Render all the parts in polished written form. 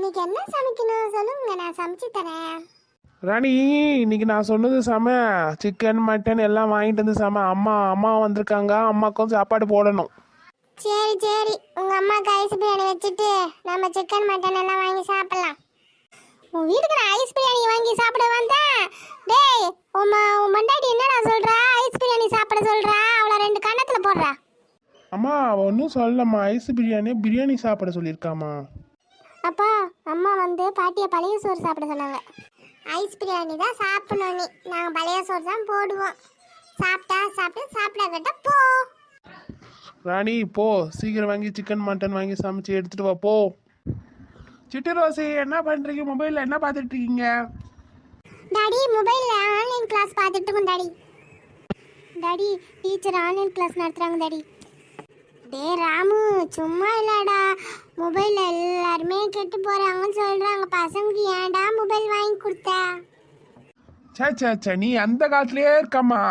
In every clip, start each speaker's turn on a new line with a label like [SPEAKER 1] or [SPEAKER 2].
[SPEAKER 1] இன்னைக்கு என்ன சமைக்கணும் சொல்லுங்க, நான் சமைச்சு தரேன்.
[SPEAKER 2] ராணி, இன்னைக்கு நான் சொன்னது சம சிக்கன் மட்டன் எல்லாம் வாங்கிட்டு வந்து சம. அம்மா வந்திருக்காங்க, அம்மாக்கும் சாப்பாடு போடணும்.
[SPEAKER 1] சரி சரி, உங்க அம்மாக்கு ஐஸ் பிரியாணி வச்சுட்டு நம்ம சிக்கன் மட்டன் எல்லாம் வாங்கி சாப்பிடலாம். உன் வீட்டுக்கு நான் ஐஸ் பிரியாணி வாங்கி சாப்பிட வந்தேன். டேய், உன் மண்டாடி என்னடா சொல்றா? ஐஸ் பிரியாணி சாப்பிட சொல்றா? அவளை 2 கண்ணத்துல போடுறா.
[SPEAKER 2] அம்மா ஒன்றும் சொல்லம்மா, ஐஸ் பிரியாணி சாப்பிட சொல்லியிருக்காமா.
[SPEAKER 1] அப்பா, அம்மா வந்து பாட்டியை பழைய சோறு சாப்பிட சொன்னாங்க. ஐஸ் பிரியாணி தான் சாப்பிடணும். நாங்கள் பழைய சோறு தான் போடுவோம். சாப்பிட்டா சாப்பிட்டு சாப்பிடாக்கிட்ட போ.
[SPEAKER 2] ராணி போ, சீக்கிரம் வாங்கி சிக்கன் மட்டன் வாங்கி சமைச்சு எடுத்துட்டு வா போ. சிட்டு ரோசி, என்ன பண்றீங்க? மொபைல்ல என்ன பார்த்துட்டு இருக்கீங்க?
[SPEAKER 1] டாடி, மொபைல்ல ஆன்லைன் கிளாஸ் பார்த்துட்டு இருக்கோம் daddy. Daddy, teacher online class நடத்துறாங்க டாடி. டே ராமு, சும்மா இல்லடா, மொபைல்ல எல்லாருமே கெட்டு போறாங்கன்னு சொல்றாங்க. பசங்களுக்கு ஏன்டா மொபைல் வாங்கி கொடுத்த?
[SPEAKER 2] சே, நீ அந்த காலத்திலே இருக்கம்மா.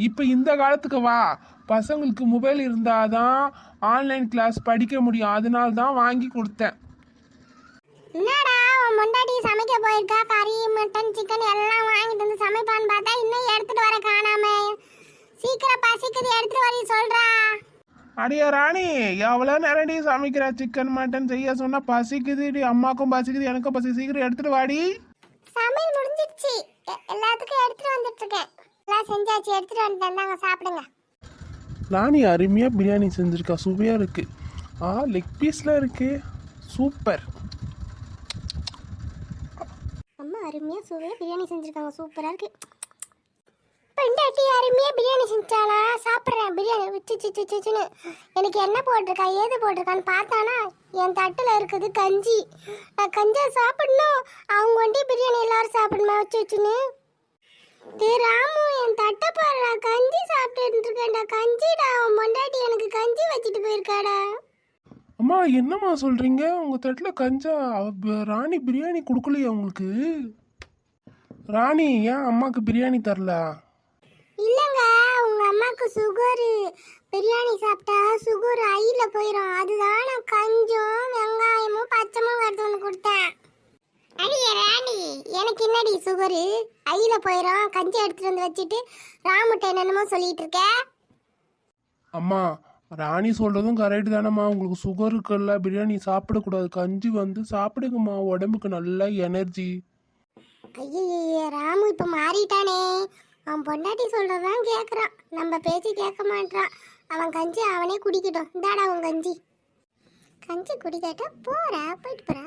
[SPEAKER 2] இப்போ இந்த காலத்துக்கு வா. பசங்களுக்கு மொபைல் இருந்தாதான் ஆன்லைன் கிளாஸ் படிக்க முடியும். அதனால தான் வாங்கி கொடுத்தேன்.
[SPEAKER 1] என்னடா, உன் முன்னாடி சமைக்க போயிருக்கா? கறி மட்டன் சிக்கன் எல்லாம் வாங்கிட்டு வந்து சமைப்பான்னு பார்த்தா இன்னும் எடுத்துட்டு வர காணாம. சீக்கிரம் பசிக்குது, எடுத்துட்டு வர சொல்றா.
[SPEAKER 2] அடியா ராணி, எவ்வளோ நேரடி சமைக்கிறா? சிக்கன் மட்டன் செய்ய சொன்னா பசிக்குது. அம்மாக்கும் பசிக்குது, எனக்கும் பசி. சீக்கிரம் எடுத்துட்டு வாடி.
[SPEAKER 1] சமையல் முடிஞ்சிடுச்சு, எல்லாத்துக்கும் எடுத்துட்டு வந்துட்டு இருக்கேன். எல்லாம் செஞ்சாச்சு, எடுத்துட்டு வந்துட்டாங்க, சாப்பிடுங்க.
[SPEAKER 2] ராணி அருமையா பிரியாணி செஞ்சிருக்கா, சுவையா இருக்கு. லெக் பீஸ்ல இருக்கு, சூப்பர்.
[SPEAKER 1] அம்மா அருமையா சுவையா பிரியாணி செஞ்சிருக்காங்க, சூப்பரா இருக்கு. பெண்டாட்டி அருமையா பிரியாணி செஞ்சானா? சாப்பிட்றேன் பிரியாணி வச்சுன்னு. எனக்கு என்ன போட்டிருக்கா ஏது போட்டிருக்கான்னு பார்த்தானா, என் தட்டில் இருக்குது கஞ்சி. நான் கஞ்சா சாப்பிடணும், அவங்க வண்டி பிரியாணி எல்லாரும் சாப்பிடணுமா வச்சுன்னு. ராமு, என் தட்டை பாருடா, கஞ்சி சாப்பிட்டு இருக்கேன்டா. கஞ்சிடா, அவன் பொண்டாட்டி எனக்கு கஞ்சி வச்சுட்டு போயிருக்காடா.
[SPEAKER 2] அம்மா என்னம்மா சொல்றீங்க? உங்க தட்டுல கஞ்சா? ராணி பிரியாணி கொடுக்கலையா உங்களுக்கு? ராணி ஏன் அம்மாக்கு பிரியாணி தரல?
[SPEAKER 1] இல்லைங்க, உங்க அம்மாவுக்கு சுகரு. பிரியாணி சாப்பிட்டா சுகர் ஐயில போயிடும். அதுதான் நான் கஞ்சும் வெங்காயமும் பச்சை மிளகாய் எடுத்து வந்து கொடுத்தேன். அடியே ராணி, எனக்கு என்னடி சுகரு? ஐயில போயிடும். கஞ்சி எடுத்துட்டு வந்து வச்சுட்டு ராமுட்ட என்னென்னமோ சொல்லிட்டு இருக்க.
[SPEAKER 2] அம்மா, ராணி சொல்றதும் கரெக்ட் தானம்மா. உங்களுக்கு சுகர் இருக்குல்ல, பிரியாணி சாப்பிடக்கூடாது. கஞ்சி வந்து சாப்பிடுங்கம்மா, உடம்புக்கு நல்ல எனர்ஜி.
[SPEAKER 1] ஐயே, ராமு இப்ப மாறிட்டானே. அவன் பொண்டாட்டி சொல்றதான் கேட்குறான், நம்ம பேச்சு கேட்க மாட்டான். அவன் கஞ்சி அவனே குடிக்கட்டும். இந்தாடா அவன் கஞ்சி. கஞ்சி குடிக்கட்ட போறா, போயிட்டு போறா.